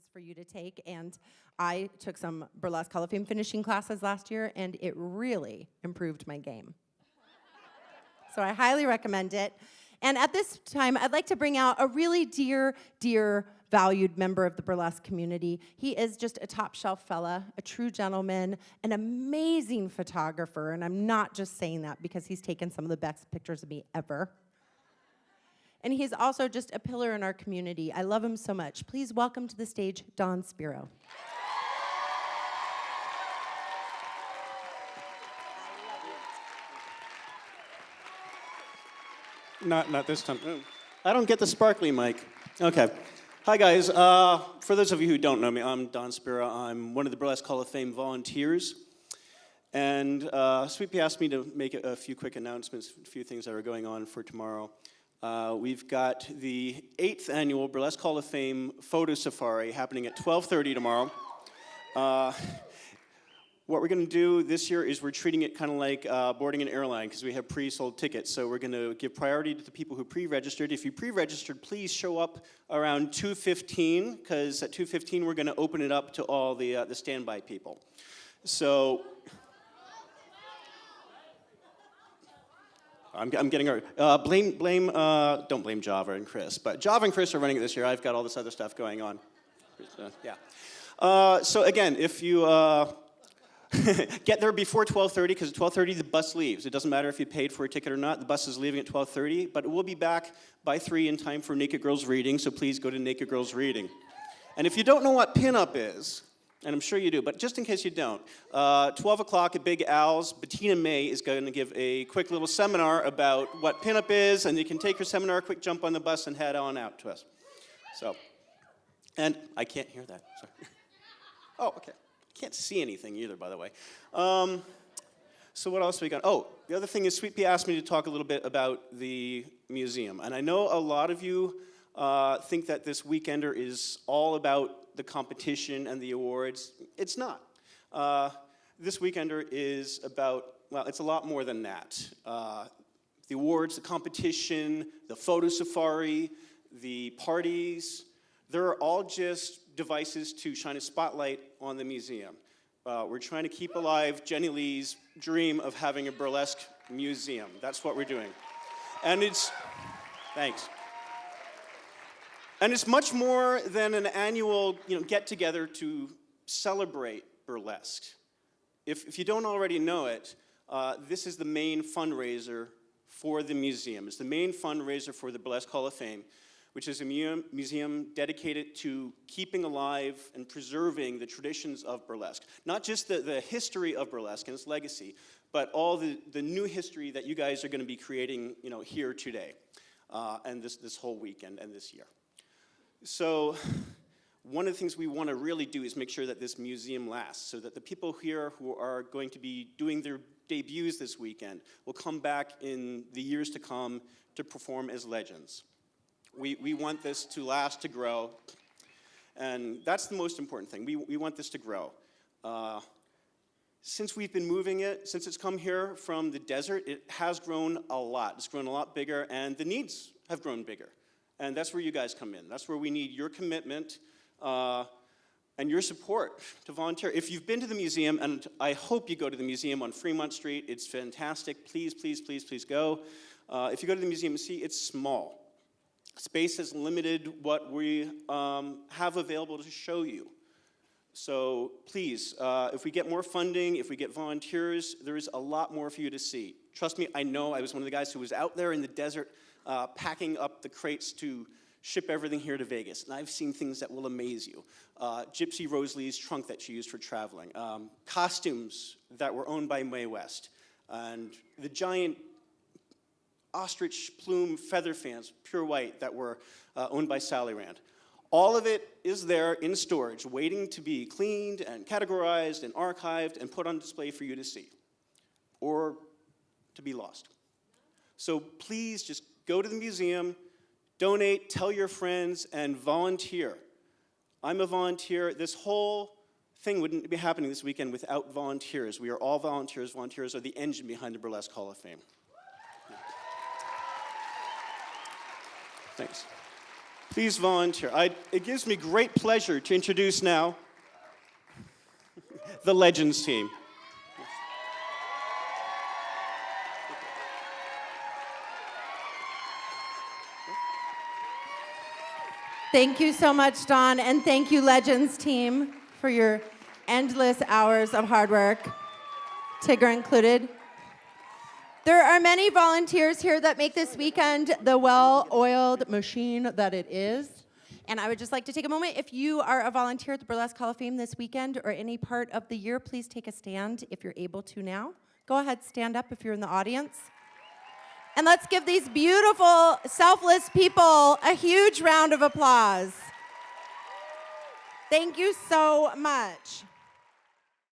classes for you to take, and I took some Burlesque Hall of Fame finishing classes last year, and it really improved my game. So I highly recommend it. And at this time, I'd like to bring out a really dear, valued member of the burlesque community. He is just a top shelf fella, a true gentleman, an amazing photographer, and I'm not just saying that because he's taken some of the best pictures of me ever. And he's also just a pillar in our community. I love him so much. Please welcome to the stage, Don Spiro. Not this time. I don't get the sparkly mic. Okay. Hi, guys. For those of you who don't know me, I'm Don Spiro. I'm one of the Burlesque Hall of Fame volunteers. And Sweet Pea asked me to make a few quick announcements, a few things that are going on for tomorrow. We've got the 8th annual Burlesque Hall of Fame photo safari happening at 12:30 tomorrow. What we're going to do this year is we're treating it kind of like boarding an airline because we have pre-sold tickets. So we're going to give priority to the people who pre-registered. If you pre-registered, please show up around 2:15 because at 2:15 we're going to open it up to all the standby people. So I'm getting don't blame Java and Chris, but Java and Chris are running it this year. I've got all this other stuff going on. So again, if you get there before 12:30, because at 12:30 the bus leaves. It doesn't matter if you paid for a ticket or not. The bus is leaving at 12:30, but we'll be back by 3 in time for Naked Girls Reading, so please go to Naked Girls Reading. And if you don't know what pinup is, and I'm sure you do, but just in case you don't, 12 o'clock at Big Al's, Bettina May is going to give a quick little seminar about what pinup is, and you can take her seminar, quick jump on the bus, and head on out to us. So, and I can't hear that, sorry. Oh, okay. Can't see anything either, by the way. So what else we got? Oh, the other thing is Sweet Pea asked me to talk a little bit about the museum. And I know a lot of you think that this Weekender is all about the competition and the awards. It's not. This Weekender is about, well, it's a lot more than that. The awards, the competition, the photo safari, the parties, they're all just devices to shine a spotlight on the museum. We're trying to keep alive Jenny Lee's dream of having a burlesque museum. That's what we're doing. And thanks. And it's much more than an annual, get-together to celebrate burlesque. If you don't already know it, this is the main fundraiser for the museum. It's the main fundraiser for the Burlesque Hall of Fame, which is a museum dedicated to keeping alive and preserving the traditions of burlesque. Not just the history of burlesque and its legacy, but all the new history that you guys are going to be creating here today, and this whole weekend and this year. So one of the things we want to really do is make sure that this museum lasts, so that the people here who are going to be doing their debuts this weekend will come back in the years to come to perform as legends. We want this to last, to grow, and that's the most important thing. We want this to grow. Since we've been moving it, since it's come here from the desert, it has grown a lot. It's grown a lot bigger, and the needs have grown bigger. And that's where you guys come in. That's where we need your commitment and your support to volunteer. If you've been to the museum, and I hope you go to the museum on Fremont Street, it's fantastic. Please, please, please, please go. If you go to the museum and see, it's small. Space has limited what we have available to show you. So please, if we get more funding, if we get volunteers, there is a lot more for you to see. Trust me, I know I was one of the guys who was out there in the desert packing up the crates to ship everything here to Vegas. And I've seen things that will amaze you. Gypsy Rose Lee's trunk that she used for traveling. Costumes that were owned by Mae West. And the giant ostrich plume feather fans, pure white, that were owned by Sally Rand. All of it is there in storage, waiting to be cleaned and categorized and archived and put on display for you to see, or to be lost. So please just go to the museum, donate, tell your friends, and volunteer. I'm a volunteer. This whole thing wouldn't be happening this weekend without volunteers. We are all volunteers. Volunteers are the engine behind the Burlesque Hall of Fame. Thanks. Please volunteer. It gives me great pleasure to introduce now the Legends team. Thank you so much, Dawn, and thank you, Legends team, for your endless hours of hard work, Tigger included. There are many volunteers here that make this weekend the well-oiled machine that it is. And I would just like to take a moment, if you are a volunteer at the Burlesque Hall of Fame this weekend or any part of the year, please take a stand if you're able to now. Go ahead, stand up if you're in the audience. And let's give these beautiful, selfless people a huge round of applause. Thank you so much.